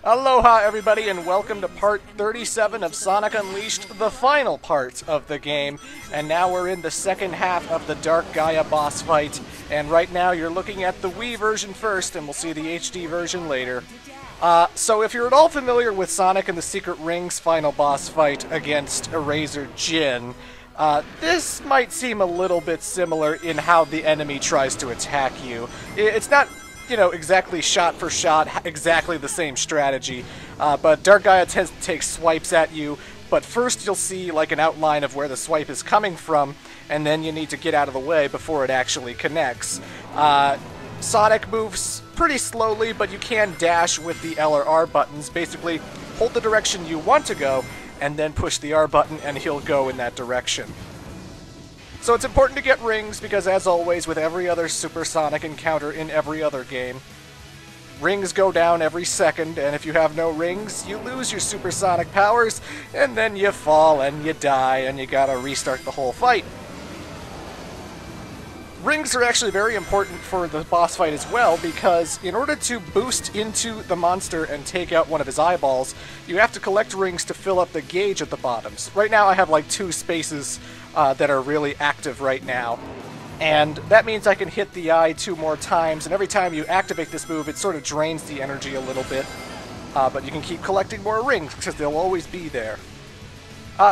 Aloha everybody and welcome to part 37 of Sonic Unleashed, the final part of the game. And now we're in the second half of the Dark Gaia boss fight. And right now you're looking at the Wii version first and we'll see the HD version later. So if you're at all familiar with Sonic and the Secret Rings final boss fight against Eraser Jin, this might seem a little bit similar in how the enemy tries to attack you. It's not, you know, exactly shot for shot, exactly the same strategy, but Dark Gaia tends to take swipes at you, but first you'll see like an outline of where the swipe is coming from, and then you need to get out of the way before it actually connects. Sonic moves pretty slowly, but you can dash with the L or R buttons. Basically, hold the direction you want to go, and then push the R button, and he'll go in that direction. So it's important to get rings, because as always, with every other supersonic encounter in every other game, rings go down every second, and if you have no rings, you lose your supersonic powers, and then you fall, and you die, and you gotta restart the whole fight. Rings are actually very important for the boss fight as well, because in order to boost into the monster and take out one of his eyeballs, you have to collect rings to fill up the gauge at the bottoms. Right now I have like 2 spaces that are really active right now, and that means I can hit the eye 2 more times, and every time you activate this move it sort of drains the energy a little bit, but you can keep collecting more rings because they'll always be there.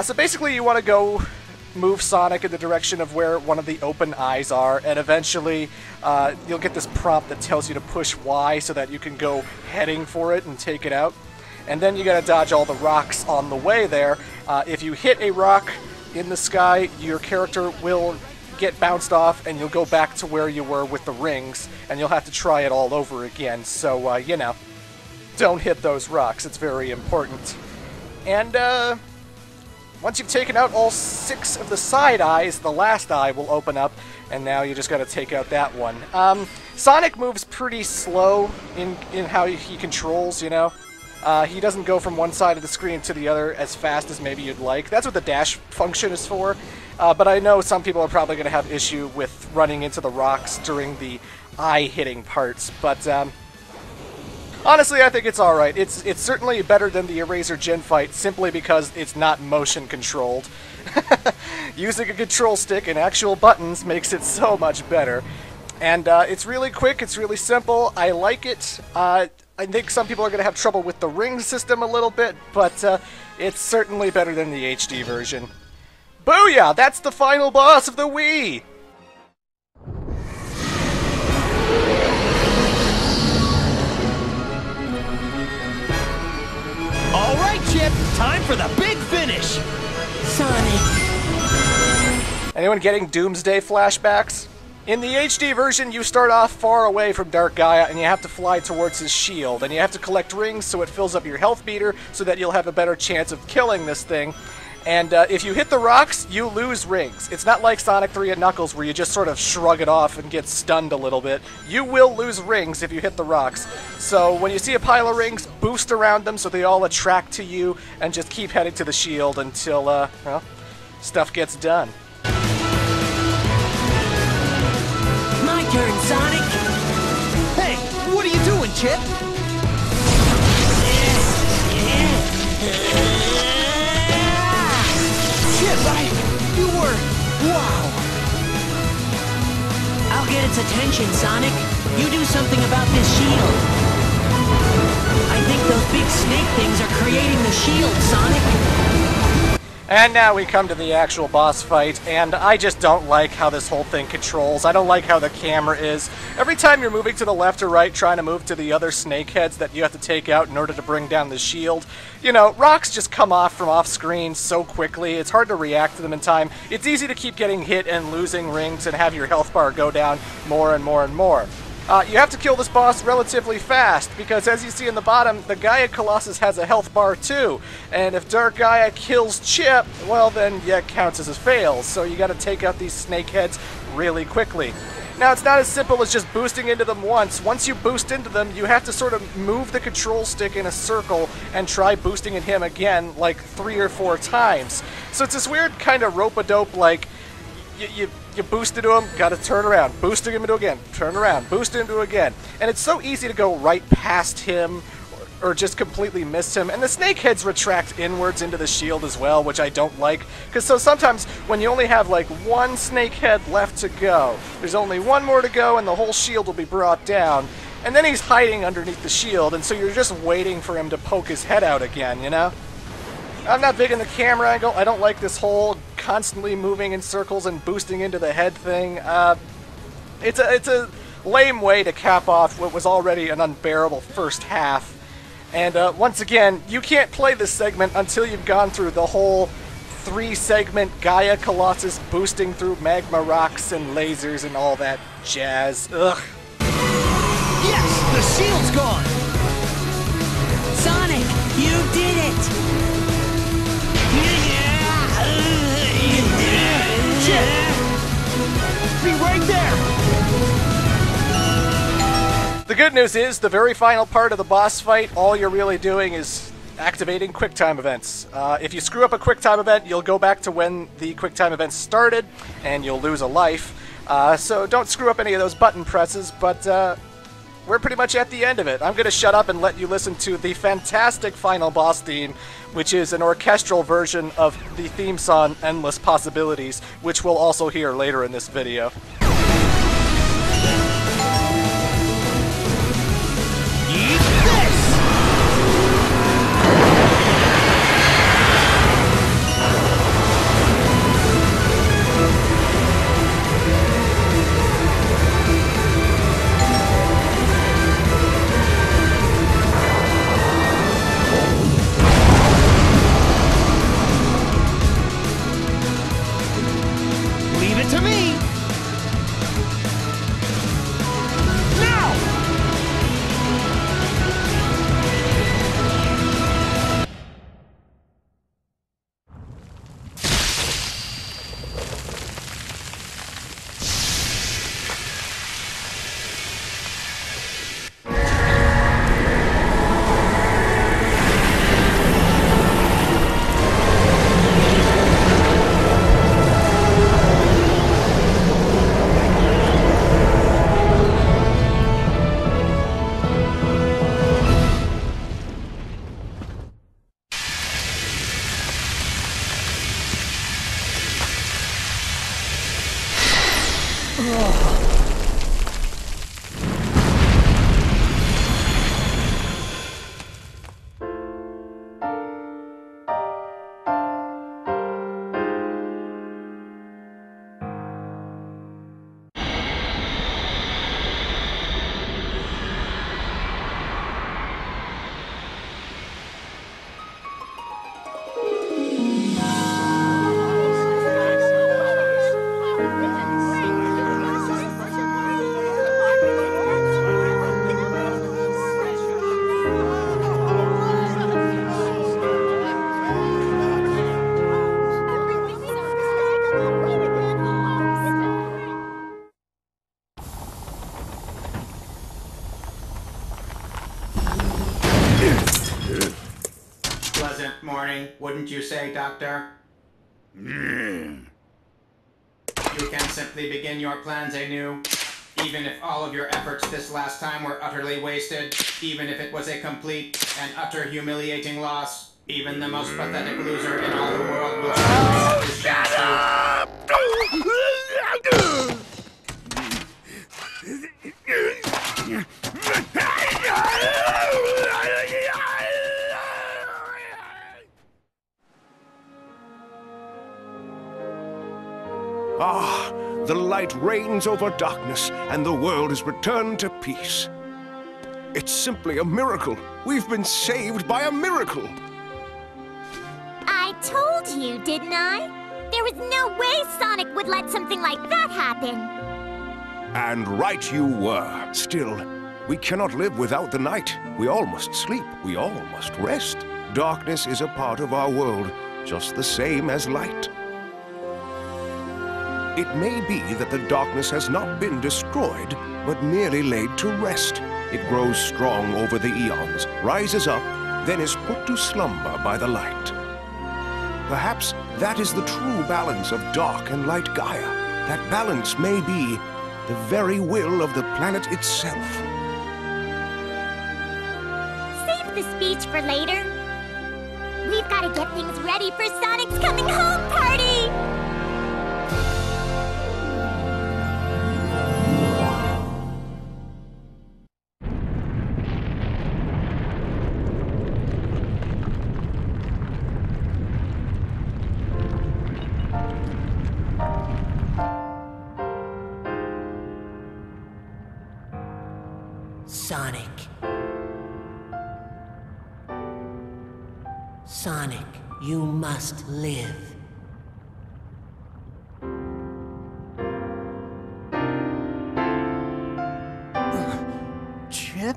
So basically you want to go move Sonic in the direction of where one of the open eyes are, and eventually you'll get this prompt that tells you to push Y so that you can go heading for it and take it out. And then you gotta dodge all the rocks on the way there. If you hit a rock in the sky, your character will get bounced off and you'll go back to where you were with the rings, and you'll have to try it all over again. So, you know, don't hit those rocks, it's very important. And, once you've taken out all 6 of the side eyes, the last eye will open up, and now you just gotta take out that one. Sonic moves pretty slow in how he controls, you know? He doesn't go from one side of the screen to the other as fast as maybe you'd like. That's what the dash function is for, but I know some people are probably gonna have issue with running into the rocks during the eye-hitting parts, but, honestly, I think it's alright. It's certainly better than the Eraser Jin fight, simply because it's not motion-controlled. Using a control stick and actual buttons makes it so much better. And it's really quick, it's really simple, I like it. I think some people are going to have trouble with the ring system a little bit, but it's certainly better than the HD version. Booyah! That's the final boss of the Wii! Alright, Chip, time for the big finish! Sonic. Anyone getting Doomsday flashbacks? In the HD version, you start off far away from Dark Gaia and you have to fly towards his shield, and you have to collect rings so it fills up your health meter so that you'll have a better chance of killing this thing. And if you hit the rocks, you lose rings. It's not like Sonic 3 and Knuckles where you just sort of shrug it off and get stunned a little bit. You will lose rings if you hit the rocks. So when you see a pile of rings, boost around them so they all attract to you, and just keep heading to the shield until, well, stuff gets done. My turn, Sonic. Hey, what are you doing, Chip? Chip, you were... wow. I'll get its attention, Sonic. You do something about this shield. I think those big snake things are creating the shield, Sonic. And now we come to the actual boss fight, and I just don't like how this whole thing controls. I don't like how the camera is. Every time you're moving to the left or right, trying to move to the other snake heads that you have to take out in order to bring down the shield, you know, rocks just come off from off-screen so quickly, it's hard to react to them in time. It's easy to keep getting hit and losing rings and have your health bar go down more and more and more. You have to kill this boss relatively fast, because as you see in the bottom, the Gaia Colossus has a health bar too, and if Dark Gaia kills Chip, well then, yeah, it counts as a fail, so you gotta take out these snake heads really quickly. Now, it's not as simple as just boosting into them once. Once you boost into them, you have to sort of move the control stick in a circle and try boosting at him again, like 3 or 4 times. So it's this weird kind of rope-a-dope, like, you boost into him, gotta turn around, boosting him into again, turn around, boost into again. And it's so easy to go right past him, or just completely missed him. And the snake heads retract inwards into the shield as well, which I don't like. Because so sometimes when you only have like one snake head left to go, there's only one more to go and the whole shield will be brought down. And then he's hiding underneath the shield, and so you're just waiting for him to poke his head out again, you know? I'm not big in the camera angle. I don't like this whole constantly moving in circles and boosting into the head thing. It's a lame way to cap off what was already an unbearable first half. And once again, you can't play this segment until you've gone through the whole 3-segment Gaia Colossus boosting through magma rocks and lasers and all that jazz. Ugh. Yes! The shield's gone! Sonic, you did it! Chip! Be right there! The good news is, the very final part of the boss fight, all you're really doing is activating QuickTime events. If you screw up a QuickTime event, you'll go back to when the QuickTime event started, and you'll lose a life. So don't screw up any of those button presses, but we're pretty much at the end of it. I'm going to shut up and let you listen to the fantastic final boss theme, which is an orchestral version of the theme song Endless Possibilities, which we'll also hear later in this video. Eat this! Leave it to me! Now! Pleasant morning, wouldn't you say, Doctor? You can simply begin your plans anew. Even if all of your efforts this last time were utterly wasted, even if it was a complete and utter humiliating loss, even the most pathetic loser in all the world will surely have his chance Ah, the light reigns over darkness, and the world is returned to peace. It's simply a miracle. We've been saved by a miracle. I told you, didn't I? There was no way Sonic would let something like that happen. And right you were. Still, we cannot live without the night. We all must sleep. We all must rest. Darkness is a part of our world, just the same as light. It may be that the darkness has not been destroyed, but merely laid to rest. It grows strong over the eons, rises up, then is put to slumber by the light. Perhaps that is the true balance of dark and light Gaia. That balance may be the very will of the planet itself. Save the speech for later? We've got to get things ready for Sonic's coming home party! Sonic. Sonic, you must live. Chip?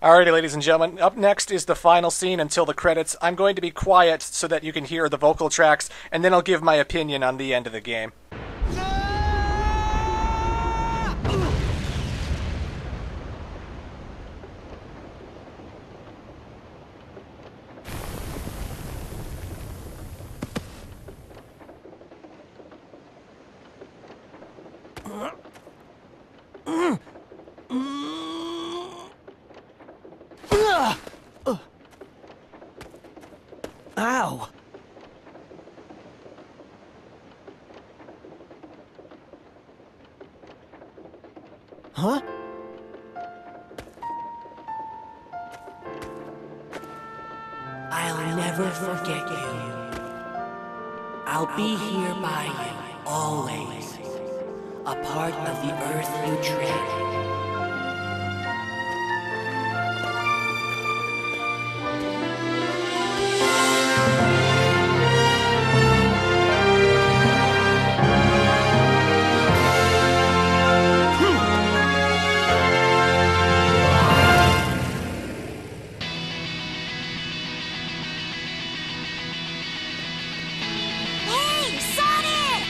Alrighty, ladies and gentlemen, up next is the final scene until the credits. I'm going to be quiet so that you can hear the vocal tracks, and then I'll give my opinion on the end of the game. Ow! Huh? I'll never forget you. I'll be here by you, always. A part of the earth you tread. Hey, Sonic!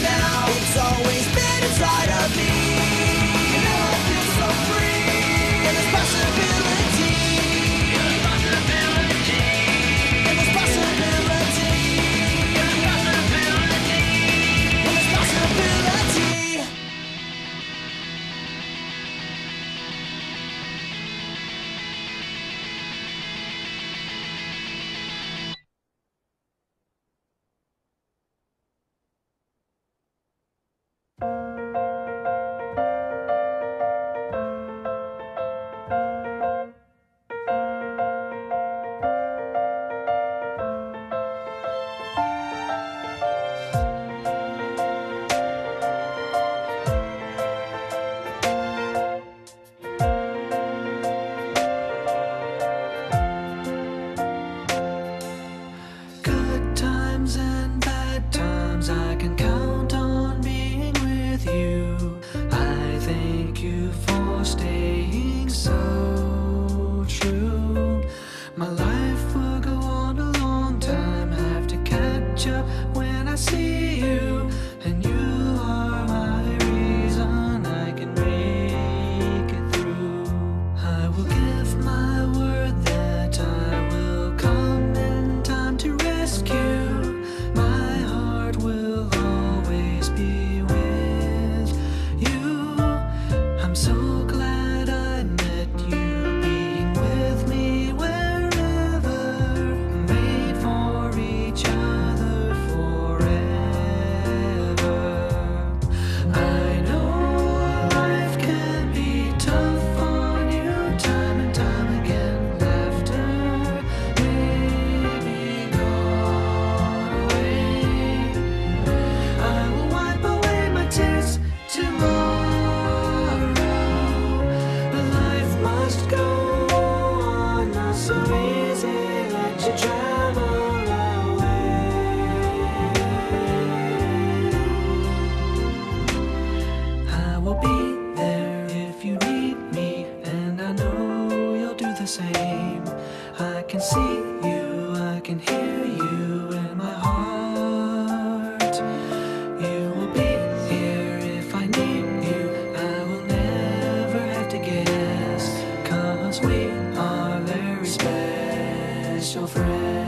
now. It's always been inside of me. And now I feel so free. And there's possibility. And there's possibility. And there's possibility. And there's possibility. And there's possibility. Good times and bad times, I can count on being with you. I thank you for staying so true. My life will go on a long time, have to catch up when I see you. And you are my reason I can make it through. I will give my word that I will come in time to rescue. My heart will always be with you. I'm so glad I met you, being with me wherever, made for each other forever. I know life can be tough on you, time and time again. Laughter may be gone away. I will wipe away my tears tomorrow. But life must go on, not so easy. Let you travel away. I will be there if you need me, and I know you'll do the same. I can see you, I can hear you in my heart. You will be here if I need you. I will never have to guess, 'cause we are very special friends.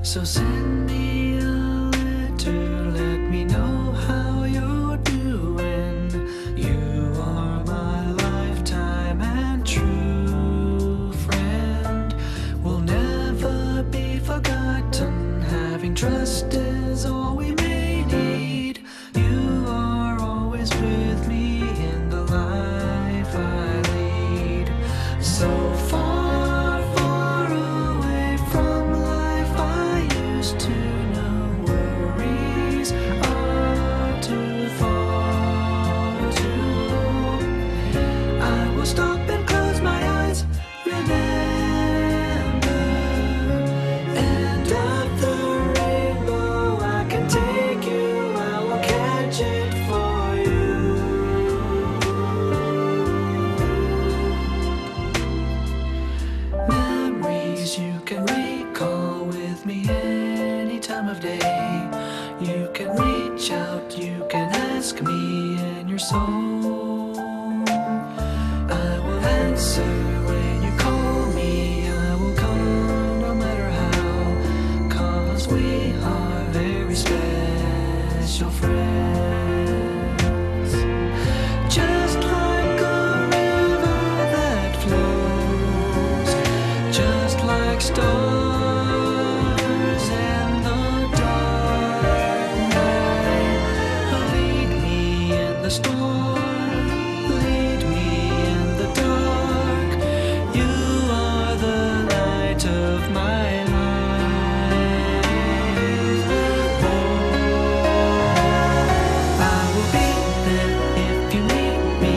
So send me a letter, let me know how you're doing. You are my lifetime and true friend. Will never be forgotten. Having trust is all we may need. You are always with me in the life I lead. So far, far away from life I used to know. Worries are too far to. I will stop and close my eyes. Remember, end of the rainbow. I can take you. I will catch it for you. Memories you can recall with me any time of day. You can reach out, you can ask me in your soul. I will answer when you call me. I will come no matter how, 'cause we are very special friends. Just like a river that flows, just like stars in the dark night. Lead me in the storm, lead me in the dark. You are the light of my life. Oh, I will be there if you need me,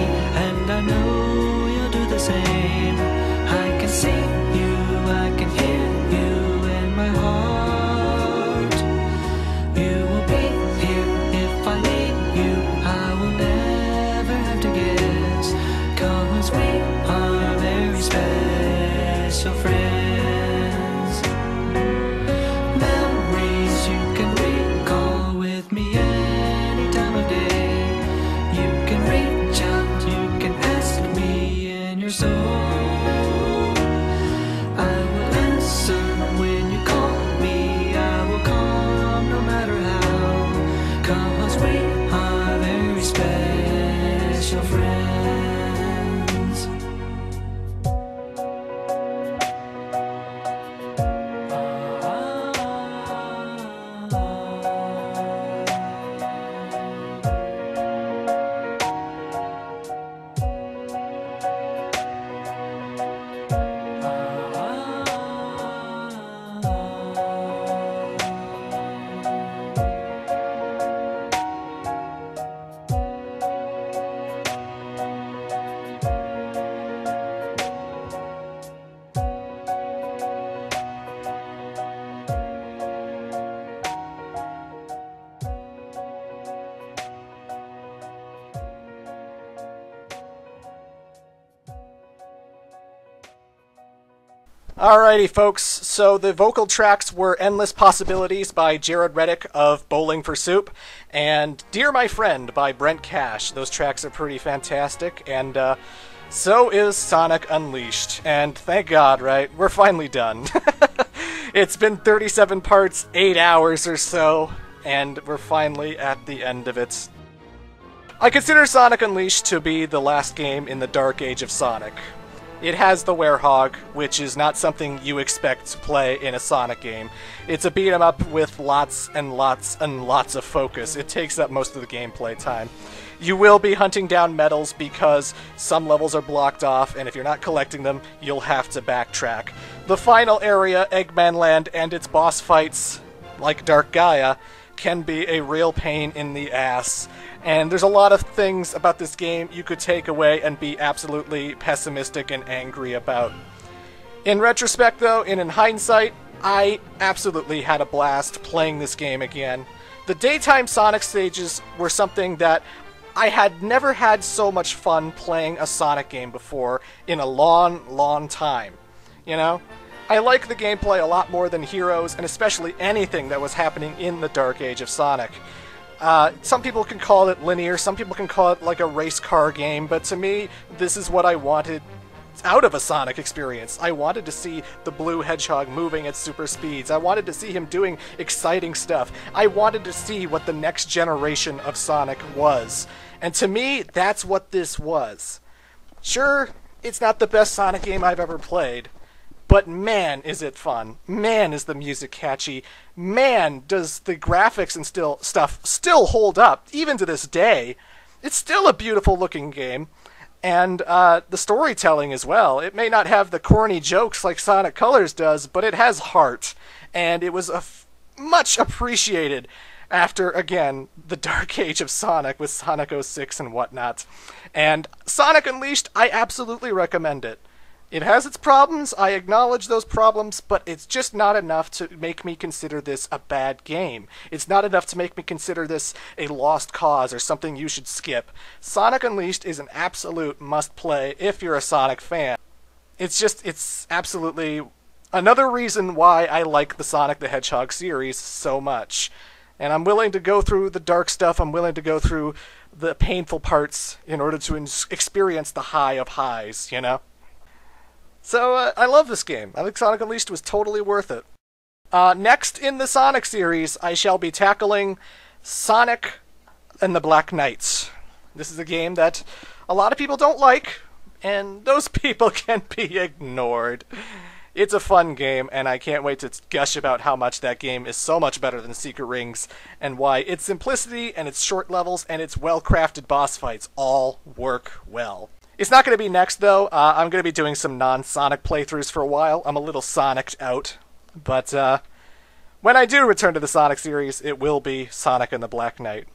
Alrighty, folks, so the vocal tracks were Endless Possibilities by Jared Reddick of Bowling for Soup, and Dear My Friend by Brent Cash. Those tracks are pretty fantastic, and so is Sonic Unleashed. And thank God, right? We're finally done. It's been 37 parts, 8 hours or so, and we're finally at the end of it. I consider Sonic Unleashed to be the last game in the Dark Age of Sonic. It has the Werehog, which is not something you expect to play in a Sonic game. It's a beat-em-up with lots and lots and lots of focus. It takes up most of the gameplay time. You will be hunting down medals because some levels are blocked off, and if you're not collecting them, you'll have to backtrack. The final area, Eggman Land, and its boss fights, like Dark Gaia, can be a real pain in the ass. And there's a lot of things about this game you could take away and be absolutely pessimistic and angry about. In retrospect, though, and in hindsight, I absolutely had a blast playing this game again. The daytime Sonic stages were something that I had never had so much fun playing a Sonic game before in a long, long time. You know? I like the gameplay a lot more than Heroes, and especially anything that was happening in the Dark Age of Sonic. Some people can call it linear, some people can call it like a race car game, but to me, this is what I wanted out of a Sonic experience. I wanted to see the blue hedgehog moving at super speeds. I wanted to see him doing exciting stuff. I wanted to see what the next generation of Sonic was. And to me, that's what this was. Sure, it's not the best Sonic game I've ever played, but man, is it fun. Man, is the music catchy. Man, does the graphics and stuff still hold up, even to this day. It's still a beautiful looking game. And the storytelling as well. It may not have the corny jokes like Sonic Colors does, but it has heart. And it was much appreciated after, again, the Dark Age of Sonic with Sonic 06 and whatnot. And Sonic Unleashed, I absolutely recommend it. It has its problems, I acknowledge those problems, but it's just not enough to make me consider this a bad game. It's not enough to make me consider this a lost cause or something you should skip. Sonic Unleashed is an absolute must-play if you're a Sonic fan. It's absolutely another reason why I like the Sonic the Hedgehog series so much. And I'm willing to go through the dark stuff, I'm willing to go through the painful parts in order to experience the high of highs, you know? So, I love this game. I think Sonic Unleashed was totally worth it. Next in the Sonic series, I shall be tackling Sonic and the Black Knights. This is a game that a lot of people don't like, and those people can be ignored. It's a fun game, and I can't wait to gush about how much that game is so much better than Secret Rings, and why its simplicity, and its short levels, and its well-crafted boss fights all work well. It's not going to be next, though. I'm going to be doing some non-Sonic playthroughs for a while. I'm a little Sonic'd out. But when I do return to the Sonic series, it will be Sonic and the Black Knight.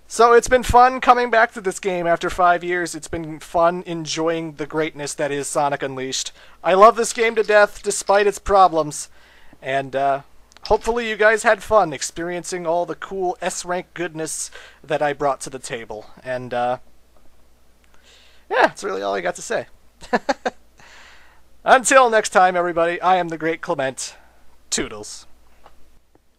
So it's been fun coming back to this game after 5 years. It's been fun enjoying the greatness that is Sonic Unleashed. I love this game to death, despite its problems. And hopefully you guys had fun experiencing all the cool S-rank goodness that I brought to the table. And yeah, that's really all I got to say. Until next time, everybody, I am the Great Clement. Toodles.